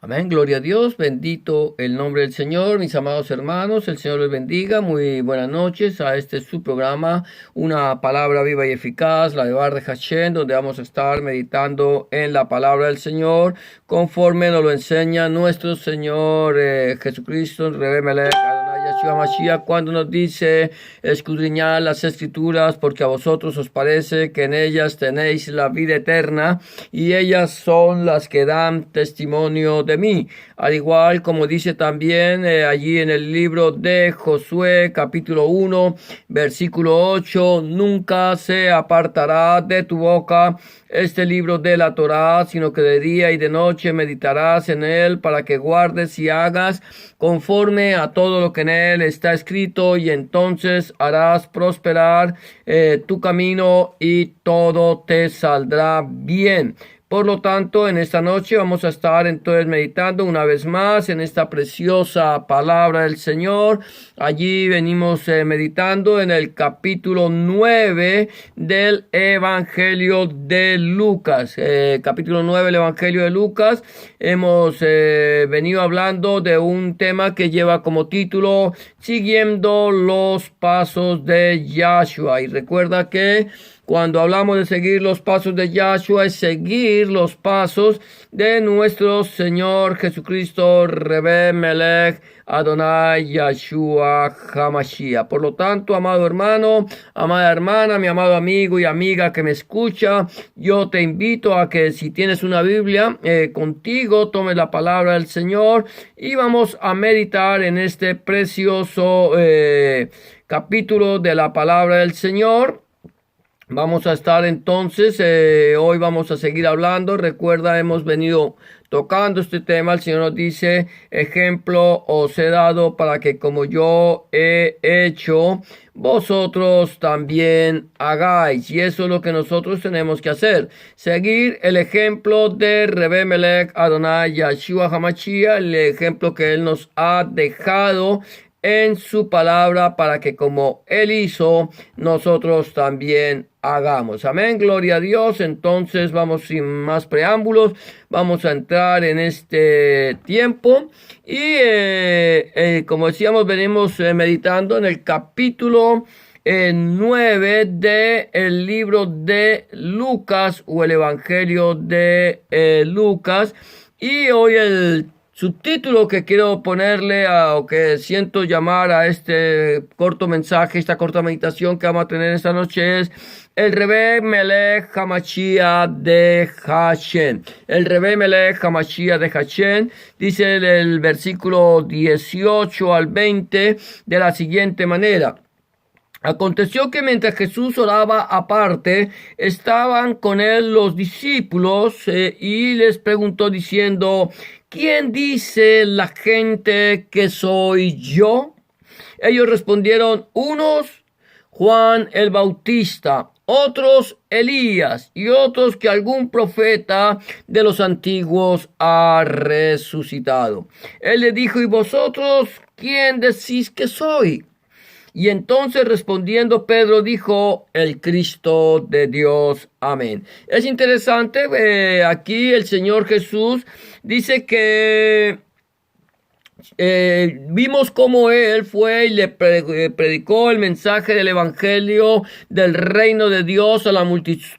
Amén, gloria a Dios, bendito el nombre del Señor, mis amados hermanos, el Señor les bendiga, muy buenas noches a este su programa, una palabra viva y eficaz, la de Bar de Hashem, donde vamos a estar meditando en la palabra del Señor, conforme nos lo enseña nuestro Señor Jesucristo, Rebbe Melech, Adonai Yeshua Mashiach, cuando nos dice, escudriñad las Escrituras, porque a vosotros os parece que en ellas tenéis la vida eterna, y ellas son las que dan testimonio de mí, al igual como dice también allí en el libro de Josué capítulo 1 versículo 8, nunca se apartará de tu boca este libro de la Torá, sino que de día y de noche meditarás en él para que guardes y hagas conforme a todo lo que en él está escrito, y entonces harás prosperar tu camino y todo te saldrá bien. Por lo tanto, en esta noche vamos a estar entonces meditando una vez más en esta preciosa palabra del Señor. Allí venimos meditando en el capítulo 9 del Evangelio de Lucas. Capítulo 9 del Evangelio de Lucas. Hemos venido hablando de un tema que lleva como título Siguiendo los pasos de Yahshua. Y recuerda que cuando hablamos de seguir los pasos de Yahshua, es seguir los pasos de nuestro Señor Jesucristo, Rebbe Melech, Adonai Yeshua HaMashiach. Por lo tanto, amado hermano, amada hermana, mi amado amigo y amiga que me escucha, yo te invito a que si tienes una Biblia contigo, tomes la palabra del Señor y vamos a meditar en este precioso capítulo de la palabra del Señor. Vamos a estar entonces, hoy vamos a seguir hablando. Recuerda, hemos venido tocando este tema. El Señor nos dice, ejemplo os he dado para que como yo he hecho, vosotros también hagáis. Y eso es lo que nosotros tenemos que hacer. Seguir el ejemplo de Rebbe Melech Adonai Yeshua HaMashiach, el ejemplo que Él nos ha dejado en su palabra para que como Él hizo, nosotros también hagamos. Amén, gloria a Dios. Entonces vamos sin más preámbulos, vamos a entrar en este tiempo y como decíamos, venimos meditando en el capítulo 9 del libro de Lucas o el Evangelio de Lucas, y hoy el subtítulo que quiero ponerle o que siento llamar a este corto mensaje, esta corta meditación que vamos a tener esta noche es el Rebbe Melech HaMashiach de Hashem. El Rebbe Melech HaMashiach de Hashem dice el versículo 18 al 20 de la siguiente manera. Aconteció que mientras Jesús oraba aparte, estaban con él los discípulos y les preguntó diciendo, ¿quién dice la gente que soy yo? Ellos respondieron, unos Juan el Bautista, otros Elías y otros que algún profeta de los antiguos ha resucitado. Él le dijo, ¿y vosotros quién decís que soy? Y entonces respondiendo Pedro dijo, el Cristo de Dios. Amén. Es interesante, aquí el Señor Jesús dice que vimos cómo Él fue y le predicó el mensaje del Evangelio del reino de Dios a la multitud.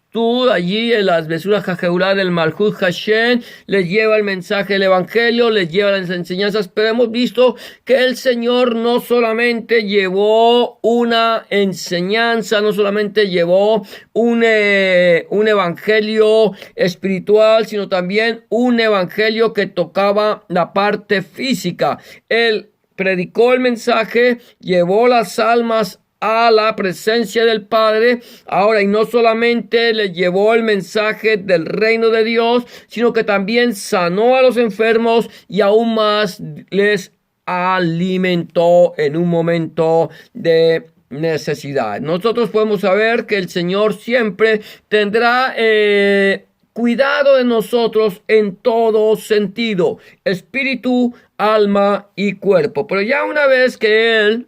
Allí en las Besuras Jajeulá del Malhut Hashem les lleva el mensaje del Evangelio, les lleva las enseñanzas, pero hemos visto que el Señor no solamente llevó una enseñanza, no solamente llevó un evangelio espiritual, sino también un evangelio que tocaba la parte física. Él predicó el mensaje, llevó las almas a la presencia del Padre. Ahora, y no solamente le llevó el mensaje del reino de Dios, sino que también sanó a los enfermos y aún más les alimentó en un momento de necesidad. Nosotros podemos saber que el Señor siempre tendrá cuidado de nosotros en todo sentido, espíritu, alma y cuerpo. Pero ya una vez que Él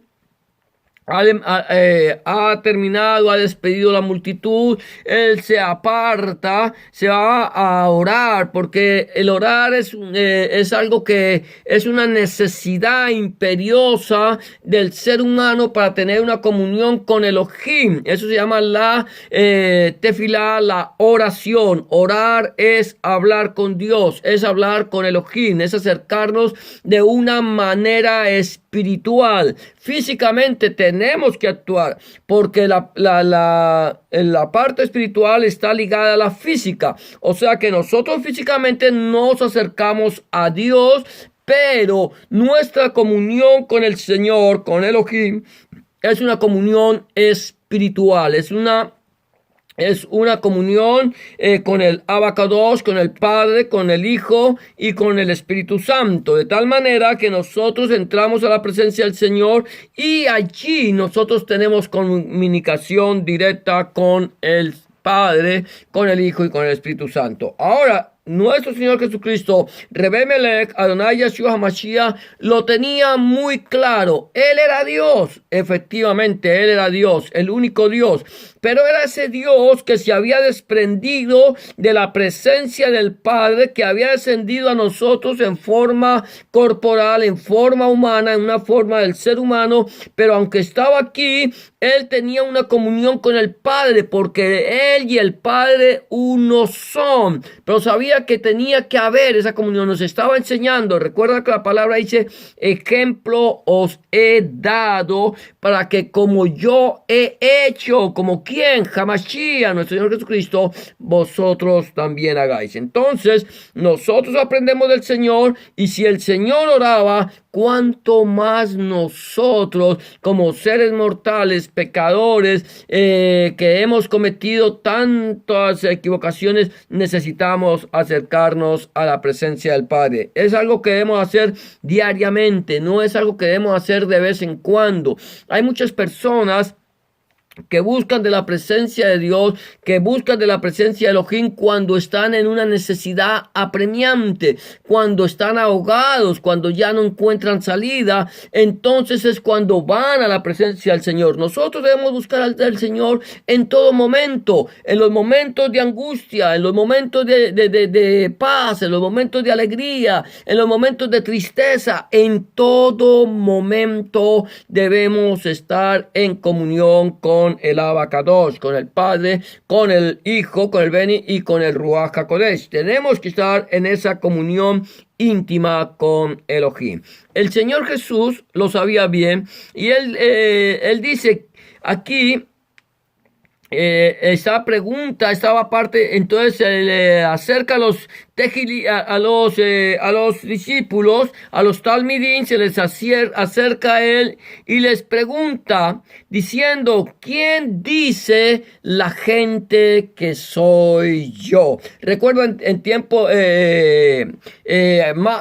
ha terminado, ha despedido la multitud, él se aparta, se va a orar, porque el orar es algo que es una necesidad imperiosa del ser humano para tener una comunión con Elohim. Eso se llama la tefilá, la oración. Orar es hablar con Dios, es hablar con Elohim, es acercarnos de una manera espiritual. Físicamente tenemos que actuar porque la parte espiritual está ligada a la física. O sea que nosotros físicamente nos acercamos a Dios, pero nuestra comunión con el Señor, con Elohim, es una comunión espiritual, es una comunión con el Abacados, con el Padre, con el Hijo y con el Espíritu Santo. De tal manera que nosotros entramos a la presencia del Señor y allí nosotros tenemos comunicación directa con el Padre, con el Hijo y con el Espíritu Santo. Ahora, nuestro Señor Jesucristo, Rebbe Melech, Adonai Yeshua HaMashiach, lo tenía muy claro. Él era Dios, efectivamente, Él era Dios, el único Dios. Pero era ese Dios que se había desprendido de la presencia del Padre, que había descendido a nosotros en forma corporal, en forma humana, en una forma del ser humano. Pero aunque estaba aquí, Él tenía una comunión con el Padre, porque Él y el Padre uno son. Pero sabía que tenía que haber esa comunión, nos estaba enseñando. Recuerda que la palabra dice: ejemplo os he dado para que como yo he hecho, como quien, Hamashiach, nuestro Señor Jesucristo, vosotros también hagáis. Entonces nosotros aprendemos del Señor, y si el Señor oraba, cuánto más nosotros como seres mortales, pecadores, que hemos cometido tantas equivocaciones, necesitamos acercarnos a la presencia del Padre. Es algo que debemos hacer diariamente, no es algo que debemos hacer de vez en cuando. Hay muchas personas que buscan de la presencia de Dios, que buscan de la presencia de Elohim cuando están en una necesidad apremiante, cuando están ahogados, cuando ya no encuentran salida. Entonces es cuando van a la presencia del Señor. Nosotros debemos buscar al Señor en todo momento, en los momentos de angustia, en los momentos de paz, en los momentos de alegría, en los momentos de tristeza. En todo momento debemos estar en comunión con el Abacados, con el Padre, con el Hijo, con el Beni y con el Ruach HaKodesh. Tenemos que estar en esa comunión íntima con Elohim. El Señor Jesús lo sabía bien, y él dice aquí, esta pregunta estaba aparte. Entonces se le acerca a los discípulos, a los talmidín, se les acerca a él y les pregunta diciendo: ¿quién dice la gente que soy yo? Recuerdo en tiempo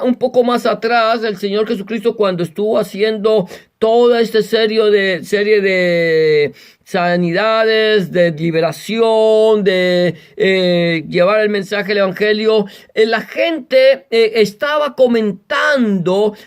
un poco más atrás, el Señor Jesucristo, cuando estuvo haciendo toda esta serie de sanidades, de liberación, de llevar el mensaje del evangelio, la gente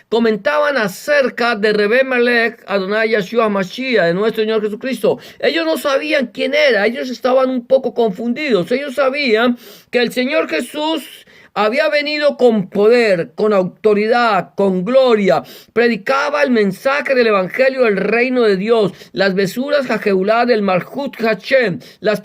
comentaban acerca de Rebbe Melech, Adonai Yeshua HaMashiach, de nuestro Señor Jesucristo. Ellos no sabían quién era, ellos estaban un poco confundidos. Ellos sabían que el Señor Jesús había venido con poder, con autoridad, con gloria. Predicaba el mensaje del evangelio del reino de Dios, las besuras Jajeulá del Malhut Hashem. Las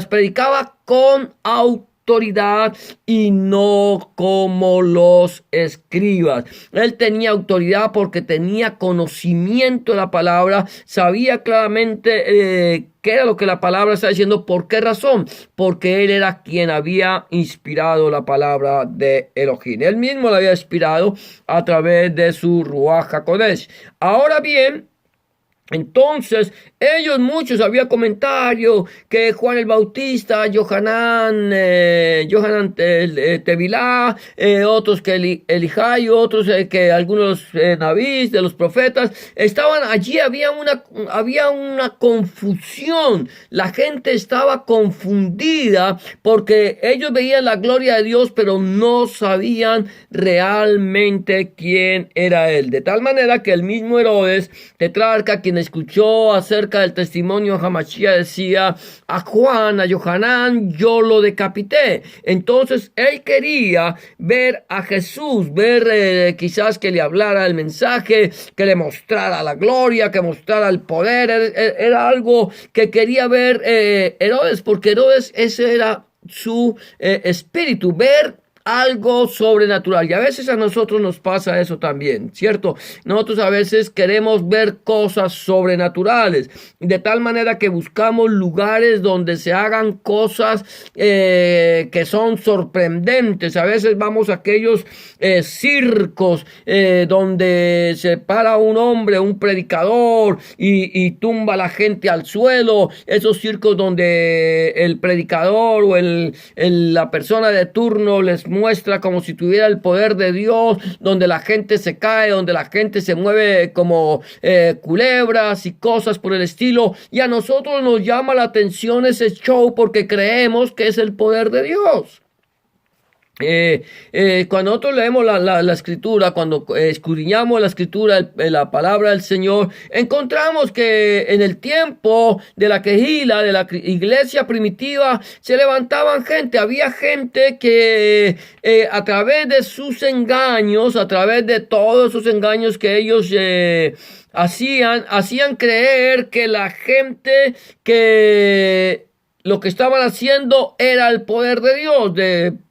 predicaba con autoridad y no como los escribas. Él tenía autoridad porque tenía conocimiento de la palabra, sabía claramente qué era lo que la palabra está diciendo. ¿Por qué razón? Porque él era quien había inspirado la palabra de Elohim. Él mismo la había inspirado a través de su Ruach HaKodesh. Ahora bien, entonces, muchos, había comentarios que Juan el Bautista, Yohanan Tevilá, otros que Elijai, otros que algunos nabís de los profetas estaban allí. Había una confusión. La gente estaba confundida porque ellos veían la gloria de Dios, pero no sabían realmente quién era él. De tal manera que el mismo Herodes, tetrarca, quien quien escuchó acerca del testimonio de Hamashiach decía: a Juan, a Yohanan, yo lo decapité. Entonces él quería ver a Jesús, ver quizás que le hablara el mensaje, que le mostrara la gloria, que mostrara el poder. Era algo que quería ver Herodes, porque Herodes, ese era su espíritu, ver algo sobrenatural. Y a veces a nosotros nos pasa eso también, ¿cierto? Nosotros a veces queremos ver cosas sobrenaturales, de tal manera que buscamos lugares donde se hagan cosas que son sorprendentes. A veces vamos a aquellos circos donde se para un hombre, un predicador, y tumba a la gente al suelo. Esos circos donde el predicador o la persona de turno les muestra como si tuviera el poder de Dios, donde la gente se cae, donde la gente se mueve como culebras y cosas por el estilo. Y a nosotros nos llama la atención ese show porque creemos que es el poder de Dios. Cuando nosotros leemos la escritura, cuando escudriñamos la escritura, la palabra del Señor, encontramos que en el tiempo de la quejila, de la iglesia primitiva, se levantaban gente. Había gente que a través de sus engaños, a través de todos esos engaños que ellos hacían creer que la gente, que lo que estaban haciendo era el poder de Dios.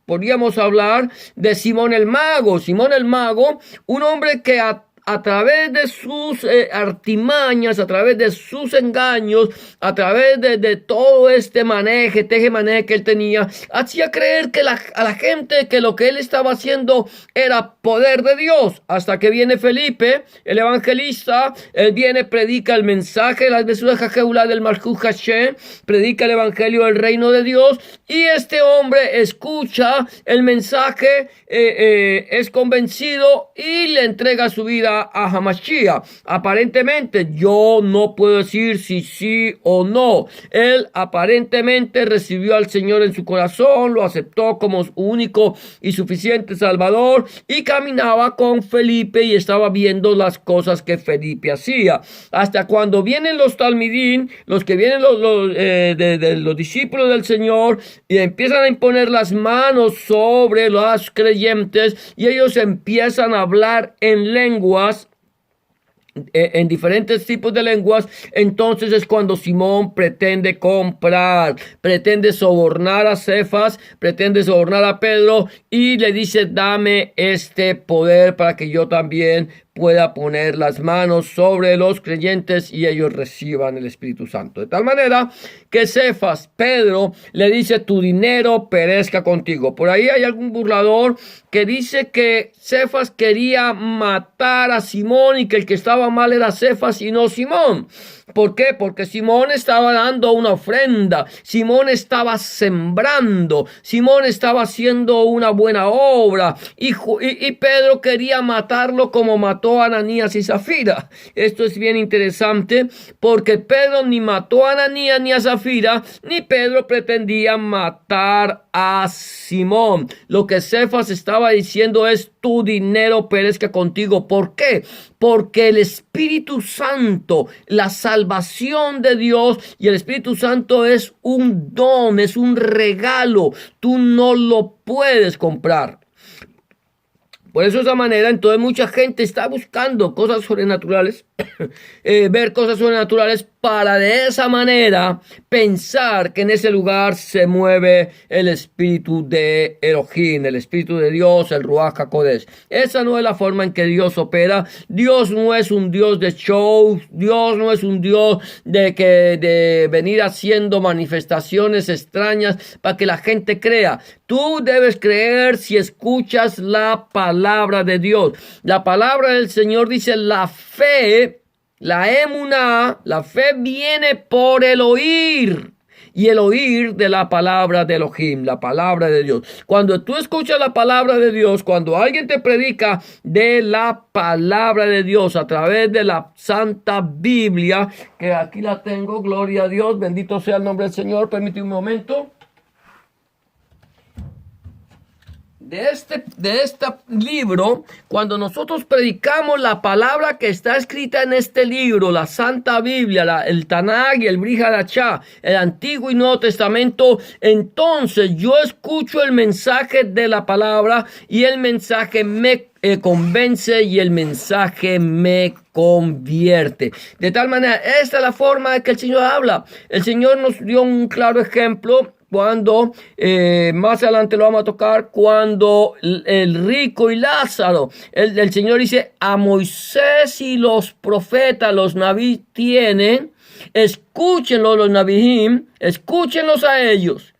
Podríamos hablar de Simón el Mago. Simón el Mago, un hombre que a través de sus artimañas, a través de sus engaños, a través de todo este teje-maneje que él tenía, hacía creer que a la gente que lo que él estaba haciendo era poder de Dios. Hasta que viene Felipe, el evangelista. Él viene, predica el mensaje, las Mesúas Jajeulá del Malchut Hashem, predica el evangelio del reino de Dios, y este hombre escucha el mensaje, es convencido y le entrega su vida a Hamashiach. Aparentemente, yo no puedo decir si sí o no. Él aparentemente recibió al Señor en su corazón, lo aceptó como su único y suficiente Salvador, y caminaba con Felipe y estaba viendo las cosas que Felipe hacía. Hasta cuando vienen los talmidín, los que vienen de los discípulos del Señor, y empiezan a imponer las manos sobre los creyentes, y ellos empiezan a hablar en lenguas, en diferentes tipos de lenguas. Entonces es cuando Simón pretende comprar, pretende sobornar a Cefas, pretende sobornar a Pedro, y le dice: dame este poder para que yo también pueda poner las manos sobre los creyentes y ellos reciban el Espíritu Santo. De tal manera que Cefas, Pedro, le dice: tu dinero perezca contigo. Por ahí hay algún burlador que dice que Cefas quería matar a Simón y que el que estaba mal era Cefas y no Simón. ¿Por qué? Porque Simón estaba dando una ofrenda, Simón estaba sembrando, Simón estaba haciendo una buena obra, y Pedro quería matarlo como mató a Ananías y Zafira. Esto es bien interesante, porque Pedro ni mató a Ananías ni a Zafira, ni Pedro pretendía matar a Simón. Lo que Cefas estaba diciendo es: tu dinero perezca contigo. ¿Por qué? Porque el Espíritu Santo, la salvación de Dios y el Espíritu Santo es un don, es un regalo. Tú no lo puedes comprar. Por eso de esa manera, entonces mucha gente está buscando cosas sobrenaturales, ver cosas sobrenaturales, para de esa manera pensar que en ese lugar se mueve el espíritu de Elohim, el espíritu de Dios, el Ruach HaKodesh. Esa no es la forma en que Dios opera. Dios no es un Dios de show. Dios no es un Dios de venir haciendo manifestaciones extrañas para que la gente crea. Tú debes creer si escuchas la palabra de Dios. La palabra del Señor dice: la fe, la emuná, la fe viene por el oír, y el oír de la palabra de Elohim, la palabra de Dios. Cuando tú escuchas la palabra de Dios, cuando alguien te predica de la palabra de Dios a través de la Santa Biblia, que aquí la tengo, gloria a Dios, bendito sea el nombre del Señor. Permíteme un momento. de este libro, cuando nosotros predicamos la palabra que está escrita en este libro, la Santa Biblia, el Tanaj y el Brit Hadashah, el Antiguo y Nuevo Testamento, entonces yo escucho el mensaje de la palabra y el mensaje me convence y el mensaje me convierte. De tal manera, esta es la forma en que el Señor habla. El Señor nos dio un claro ejemplo cuando, más adelante lo vamos a tocar, cuando el rico y Lázaro, el Señor dice, a Moisés y los profetas, los naví tienen, escúchenlos los nabijim, escúchenlos a ellos.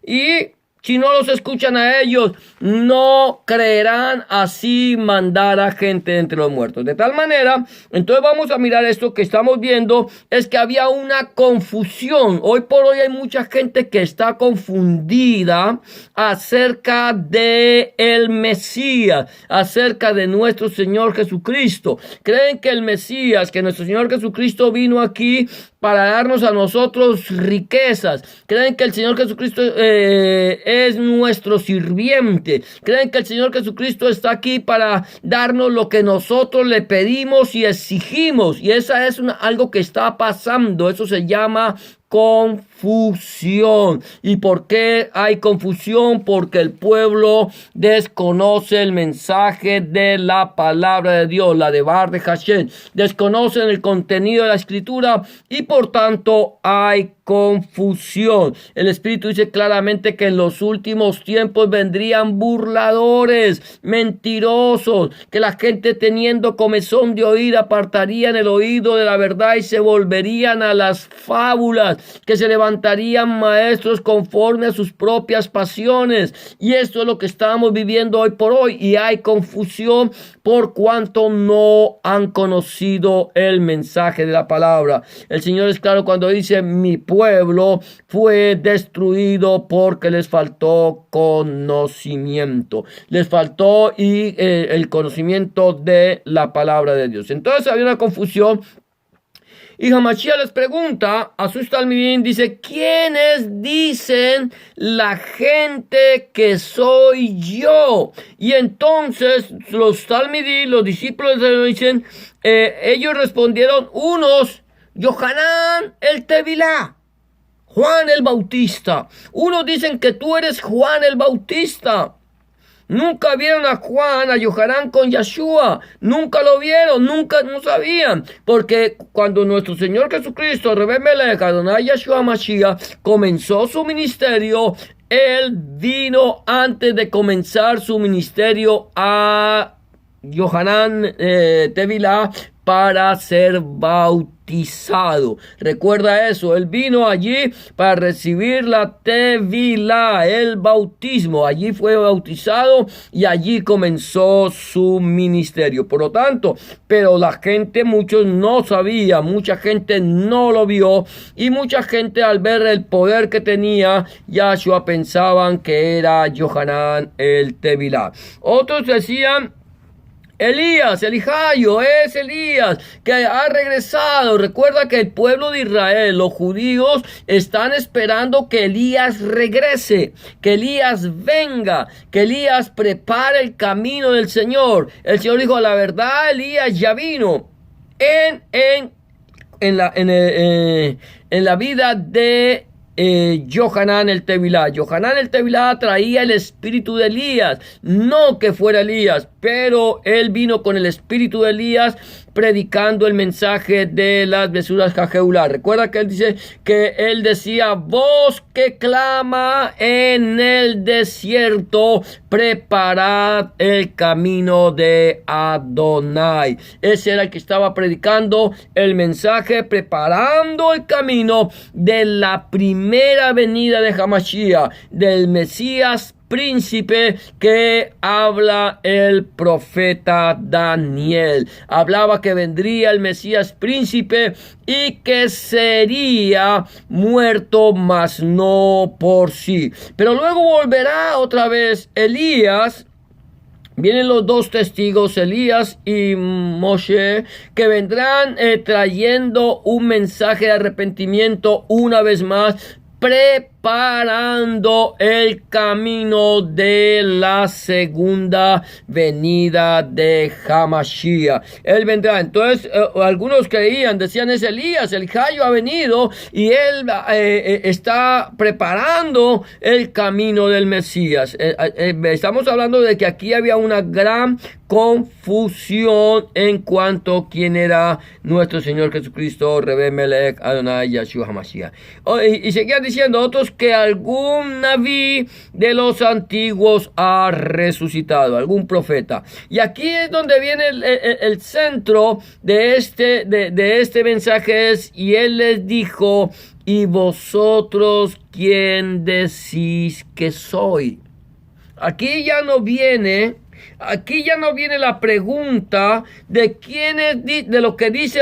Y si no los escuchan a ellos, no creerán, así mandará gente entre los muertos. De tal manera, entonces vamos a mirar esto que estamos viendo, es que había una confusión. Hoy por hoy hay mucha gente que está confundida acerca de el Mesías, acerca de nuestro Señor Jesucristo. Creen que el Mesías, que nuestro Señor Jesucristo vino aquí para darnos a nosotros riquezas. Creen que el Señor Jesucristo es nuestro sirviente. Creen que el Señor Jesucristo está aquí para darnos lo que nosotros le pedimos y exigimos. Y esa es algo que está pasando. Eso se llama confusión. ¿Y por qué hay confusión? Porque el pueblo desconoce el mensaje de la palabra de Dios, la de Devar de Hashem. Desconocen el contenido de la escritura y por tanto hay confusión. El Espíritu dice claramente que en los últimos tiempos vendrían burladores, mentirosos, que la gente teniendo comezón de oír apartarían el oído de la verdad y se volverían a las fábulas, que se levantarían maestros conforme a sus propias pasiones. Y esto es lo que estamos viviendo hoy por hoy, y hay confusión por cuanto no han conocido el mensaje de la palabra. El Señor es claro cuando dice: mi pueblo fue destruido porque les faltó conocimiento. Les faltó el conocimiento de la palabra de Dios. Entonces había una confusión. Y Hamashiach les pregunta a sus talmidim, dice: ¿quiénes dicen la gente que soy yo? Y entonces los talmidim, los discípulos le dicen, ellos respondieron, unos, Yohanan el Tevilá, Juan el Bautista. Unos dicen que tú eres Juan el Bautista. Nunca vieron a Juan, a Yohanan con Yeshua. Nunca lo vieron, nunca, no sabían. Porque cuando nuestro Señor Jesucristo, Rebbe Melech, Adonai Yeshua Mashiach, comenzó su ministerio, Él vino antes de comenzar su ministerio a Yohanan Tevilá para ser bautizado. Recuerda eso, él vino allí para recibir la Tevilá, el bautismo. Allí fue bautizado y allí comenzó su ministerio. Por lo tanto, pero la gente, muchos no sabían, mucha gente no lo vio, y mucha gente al ver el poder que tenía Yahshua pensaban que era Yohanan el Tevilá. Otros decían: Elías, Elijayo, es Elías que ha regresado. Recuerda que el pueblo de Israel, los judíos, están esperando que Elías regrese, que Elías venga, que Elías prepare el camino del Señor. El Señor dijo: la verdad, Elías ya vino en la vida de Yohanan el Tevilá. Yohanan el Tevilá traía el espíritu de Elías, no que fuera Elías, pero él vino con el espíritu de Elías predicando el mensaje de las besuras Jajeulá. Recuerda que él dice que él decía: voz que clama en el desierto, preparad el camino de Adonai. Ese era el que estaba predicando el mensaje, preparando el camino de la primera venida de Hamashiach, del Mesías príncipe que habla el profeta Daniel. Hablaba que vendría el Mesías príncipe y que sería muerto, mas no por sí. Pero luego volverá otra vez Elías. Vienen los dos testigos, Elías y Moshe, que vendrán trayendo un mensaje de arrepentimiento una vez más, preparando preparando el camino de la segunda venida de Hamashiach. Él vendrá. Entonces, algunos creían, decían, es Elías, el Jayo ha venido y él está preparando el camino del Mesías. Estamos hablando de que aquí había una gran confusión en cuanto a quién era nuestro Señor Jesucristo, Rebe Melech Adonai Yahshua Hamashiach. Y seguían diciendo otros que algún naví de los antiguos ha resucitado, algún profeta. Y aquí es donde viene el centro de este mensaje, y él les dijo: ¿y vosotros quién decís que soy? Aquí ya no viene la pregunta de quién es, de lo que dice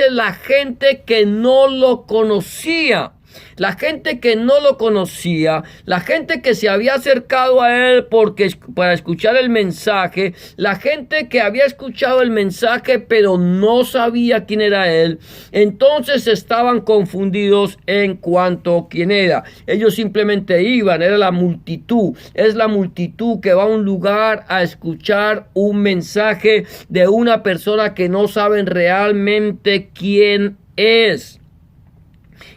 la gente que no lo conocía. La gente que no lo conocía, la gente que se había acercado a él para escuchar el mensaje, la gente que había escuchado el mensaje pero no sabía quién era él, entonces estaban confundidos en cuanto a quién era. Ellos simplemente iban, era la multitud, es la multitud que va a un lugar a escuchar un mensaje de una persona que no saben realmente quién es.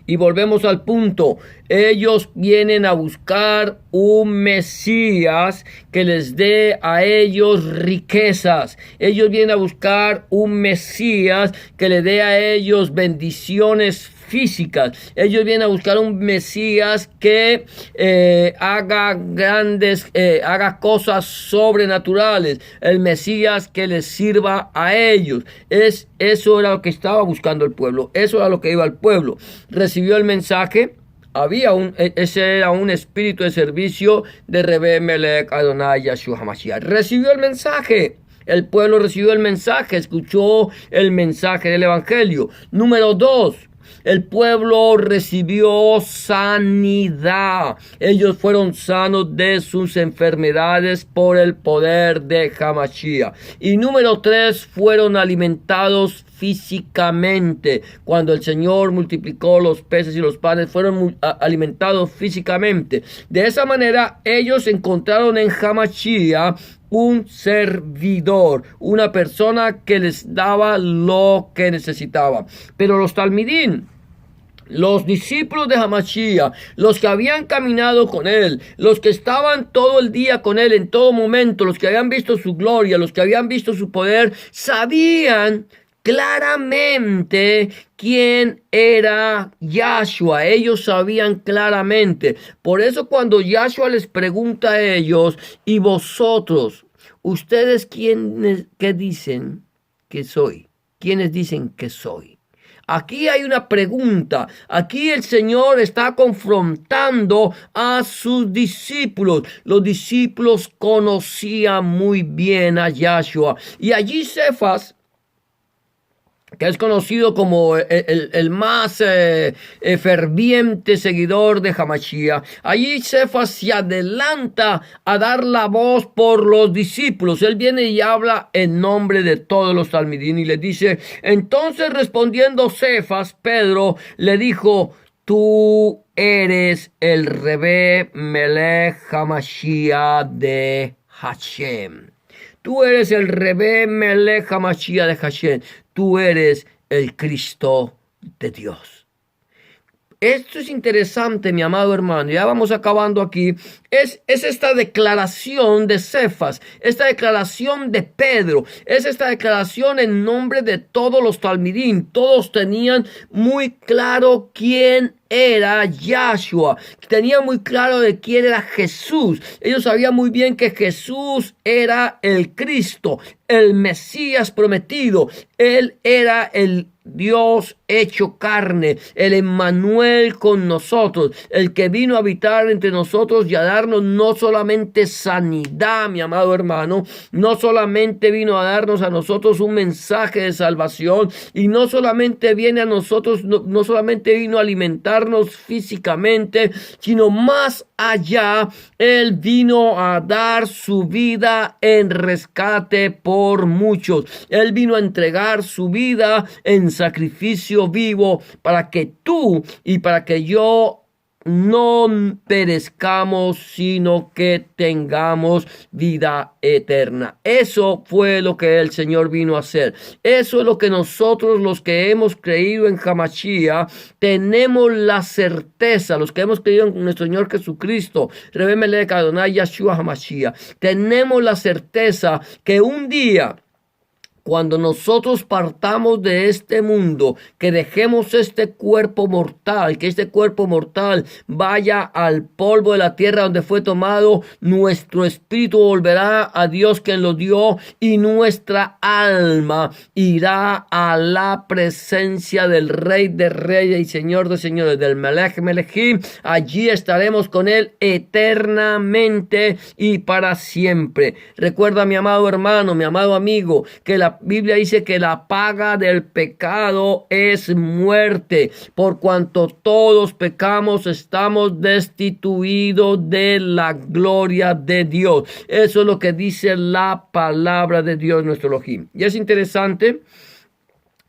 Y volvemos al punto, ellos vienen a buscar un Mesías que les dé a ellos riquezas. Ellos vienen a buscar un Mesías que le dé a ellos bendiciones físicas. Ellos vienen a buscar un Mesías que haga cosas sobrenaturales. El Mesías que les sirva a ellos. Eso era lo que estaba buscando el pueblo. Eso era lo que iba al pueblo. Recibió el mensaje. Ese era un espíritu de servicio de Rebe Melech Adonai Yahshua Hamashiach. Recibió el mensaje. El pueblo recibió el mensaje, escuchó el mensaje del evangelio. Número 2. El pueblo recibió sanidad. Ellos fueron sanos de sus enfermedades por el poder de Hamashiach. Y número 3, fueron alimentados físicamente. Cuando el Señor multiplicó los peces y los panes, fueron alimentados físicamente. De esa manera, ellos encontraron en Hamashiach un servidor, una persona que les daba lo que necesitaban. Pero los talmidín, los discípulos de Hamashiach, los que habían caminado con él, los que estaban todo el día con él en todo momento, los que habían visto su gloria, los que habían visto su poder, sabían claramente quién era Yahshua. Ellos sabían claramente. Por eso cuando Yahshua les pregunta a ellos: ¿y vosotros, ustedes qué dicen que soy? ¿Quiénes dicen que soy? Aquí hay una pregunta. Aquí el Señor está confrontando a sus discípulos. Los discípulos conocían muy bien a Yahshua. Y allí Cefas, que es conocido como el más ferviente seguidor de Hamashiach, allí Cefas se adelanta a dar la voz por los discípulos. Él viene y habla en nombre de todos los talmidín y les dice: entonces respondiendo Cefas, Pedro le dijo: tú eres el Rebe Melech Hamashiach de Hashem. Tú eres el Rebe Melech Hamashiach de Hashem. Tú eres el Cristo de Dios. Esto es interesante, mi amado hermano. Ya vamos acabando aquí. Es esta declaración de Cefas, esta declaración de Pedro, es esta declaración en nombre de todos los talmidín. Todos tenían muy claro quién era Yahshua. Tenían muy claro de quién era Jesús. Ellos sabían muy bien que Jesús era el Cristo, el Mesías prometido. Él era el Dios hecho carne, el Emmanuel con nosotros, el que vino a habitar entre nosotros y a darnos no solamente sanidad, mi amado hermano, no solamente vino a darnos a nosotros un mensaje de salvación, y no solamente viene a nosotros, no solamente vino a alimentarnos físicamente, sino más allá, Él vino a dar su vida en rescate por muchos. Él vino a entregar su vida en sacrificio vivo para que tú y para que yo no perezcamos, sino que tengamos vida eterna. Eso fue lo que el Señor vino a hacer. Eso es lo que nosotros, los que hemos creído en Hamashiach, tenemos la certeza, los que hemos creído en nuestro Señor Jesucristo, Rebbe Melech Adonai Yeshua Hamashiach, tenemos la certeza que un día, cuando nosotros partamos de este mundo, que dejemos este cuerpo mortal, que este cuerpo mortal vaya al polvo de la tierra donde fue tomado, nuestro espíritu volverá a Dios quien lo dio y nuestra alma irá a la presencia del Rey de Reyes y Señor de Señores, del Melech Melechim. Allí estaremos con Él eternamente y para siempre. Recuerda, mi amado hermano, mi amado amigo, que la Biblia dice que la paga del pecado es muerte. Por cuanto todos pecamos, estamos destituidos de la gloria de Dios. Eso es lo que dice la palabra de Dios, nuestro Elohim. Y es interesante.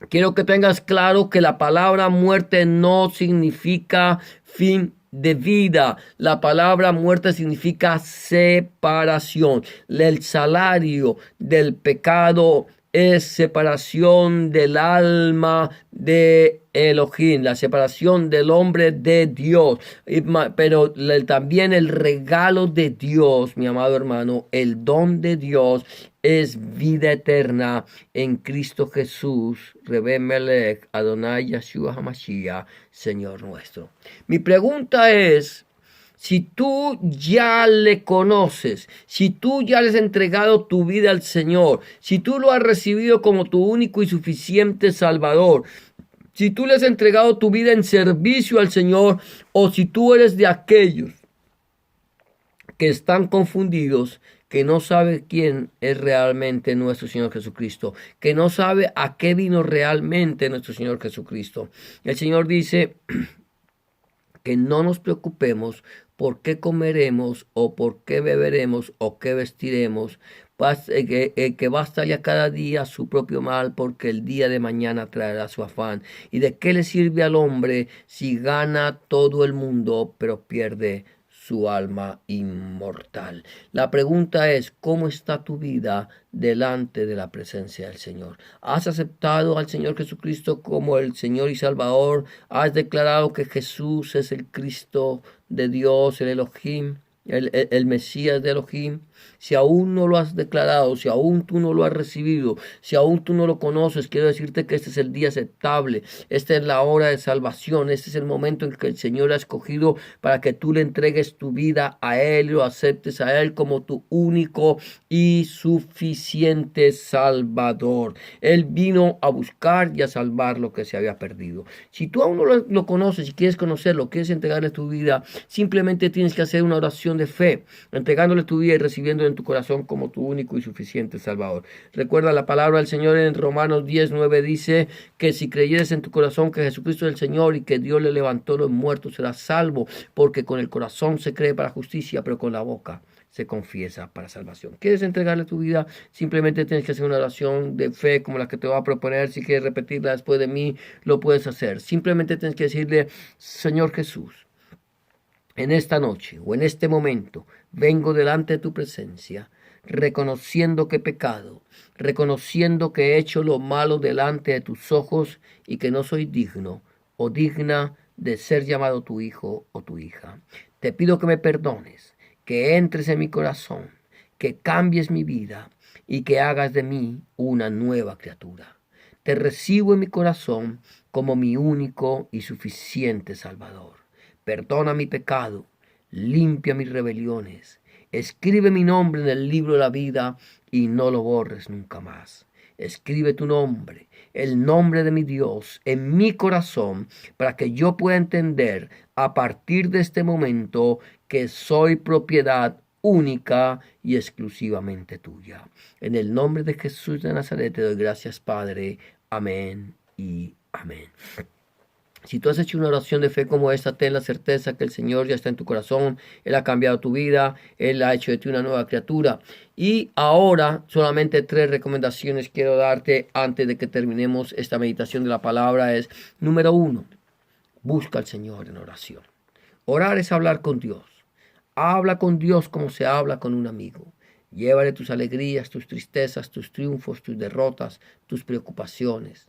Quiero que tengas claro que la palabra muerte no significa fin de vida. La palabra muerte significa separación. El salario del pecado es separación del alma de Elohim, la separación del hombre de Dios. Pero también el regalo de Dios, mi amado hermano, el don de Dios es vida eterna en Cristo Jesús, Rebbe Melech Adonai Yeshua Hamashiach, Señor nuestro. Mi pregunta es: si tú ya le conoces, si tú ya le has entregado tu vida al Señor, si tú lo has recibido como tu único y suficiente Salvador, si tú le has entregado tu vida en servicio al Señor, o si tú eres de aquellos que están confundidos, que no sabe quién es realmente nuestro Señor Jesucristo, que no sabe a qué vino realmente nuestro Señor Jesucristo. El Señor dice que no nos preocupemos por qué comeremos o por qué beberemos o qué vestiremos, que basta ya cada día su propio mal, porque el día de mañana traerá su afán. ¿Y de qué le sirve al hombre si gana todo el mundo pero pierde su alma inmortal? La pregunta es: ¿cómo está tu vida delante de la presencia del Señor? ¿Has aceptado al Señor Jesucristo como el Señor y Salvador? ¿Has declarado que Jesús es el Cristo de Dios, el Elohim, el Mesías de Elohim? Si aún no lo has declarado, si aún tú no lo has recibido, si aún tú no lo conoces, quiero decirte que este es el día aceptable, esta es la hora de salvación, este es el momento en que el Señor ha escogido para que tú le entregues tu vida a Él y lo aceptes a Él como tu único y suficiente Salvador. Él vino a buscar y a salvar lo que se había perdido. Si tú aún no lo conoces y quieres conocerlo, quieres entregarle tu vida, simplemente tienes que hacer una oración de fe, entregándole tu vida y recibiendo en tu corazón como tu único y suficiente Salvador. Recuerda la palabra del Señor en Romanos 10:9, dice que si creyeres en tu corazón que Jesucristo es el Señor y que Dios le levantó los muertos, serás salvo, porque con el corazón se cree para justicia, pero con la boca se confiesa para salvación. ¿Quieres entregarle tu vida? Simplemente tienes que hacer una oración de fe como la que te voy a proponer. Si quieres repetirla después de mí, lo puedes hacer. Simplemente tienes que decirle: Señor Jesús, en esta noche o en este momento vengo delante de tu presencia, reconociendo que he pecado, reconociendo que he hecho lo malo delante de tus ojos y que no soy digno o digna de ser llamado tu hijo o tu hija. Te pido que me perdones, que entres en mi corazón, que cambies mi vida y que hagas de mí una nueva criatura. Te recibo en mi corazón como mi único y suficiente Salvador. Perdona mi pecado, limpia mis rebeliones, escribe mi nombre en el libro de la vida y no lo borres nunca más. Escribe tu nombre, el nombre de mi Dios, en mi corazón, para que yo pueda entender a partir de este momento que soy propiedad única y exclusivamente tuya. En el nombre de Jesús de Nazaret te doy gracias, Padre. Amén y amén. Si tú has hecho una oración de fe como esta, ten la certeza que el Señor ya está en tu corazón. Él ha cambiado tu vida. Él ha hecho de ti una nueva criatura. Y ahora solamente 3 recomendaciones quiero darte antes de que terminemos esta meditación de la palabra. Es: número 1, busca al Señor en oración. Orar es hablar con Dios. Habla con Dios como se habla con un amigo. Llévale tus alegrías, tus tristezas, tus triunfos, tus derrotas, tus preocupaciones.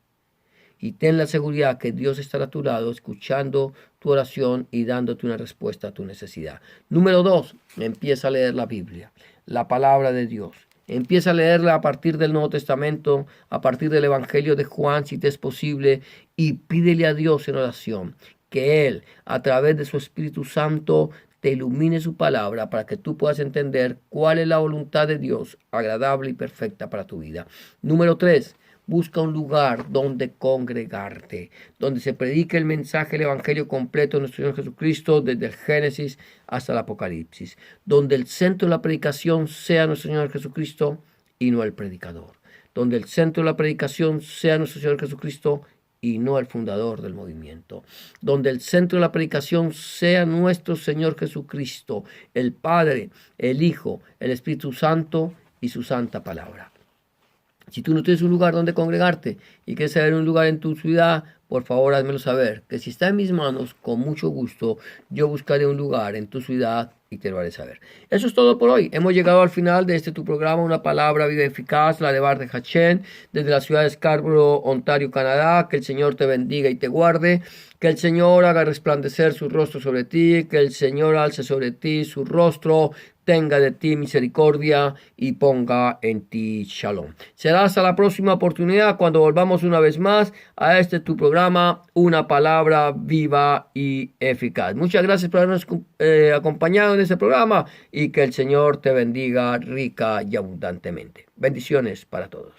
Y ten la seguridad que Dios estará a tu lado, escuchando tu oración y dándote una respuesta a tu necesidad. Número 2, empieza a leer la Biblia, la palabra de Dios. Empieza a leerla a partir del Nuevo Testamento, a partir del Evangelio de Juan, si te es posible, y pídele a Dios en oración que Él, a través de su Espíritu Santo, te ilumine su palabra para que tú puedas entender cuál es la voluntad de Dios, agradable y perfecta para tu vida. Número 3. Busca un lugar donde congregarte, donde se predique el mensaje, el evangelio completo de nuestro Señor Jesucristo, desde el Génesis hasta el Apocalipsis, donde el centro de la predicación sea nuestro Señor Jesucristo y no el predicador, donde el centro de la predicación sea nuestro Señor Jesucristo y no el fundador del movimiento, donde el centro de la predicación sea nuestro Señor Jesucristo, el Padre, el Hijo, el Espíritu Santo y su santa palabra. Si tú no tienes un lugar donde congregarte y quieres saber un lugar en tu ciudad, por favor házmelo saber, que si está en mis manos, con mucho gusto, yo buscaré un lugar en tu ciudad y te lo haré saber. Eso es todo por hoy. Hemos llegado al final de tu programa, Una Palabra Viva y Eficaz, la de Bar de Hachén, desde la ciudad de Scarborough, Ontario, Canadá. Que el Señor te bendiga y te guarde. Que el Señor haga resplandecer su rostro sobre ti, que el Señor alce sobre ti su rostro, tenga de ti misericordia y ponga en ti shalom. Será hasta la próxima oportunidad cuando volvamos una vez más a tu programa, Una Palabra Viva y Eficaz. Muchas gracias por habernos acompañado en este programa y que el Señor te bendiga rica y abundantemente. Bendiciones para todos.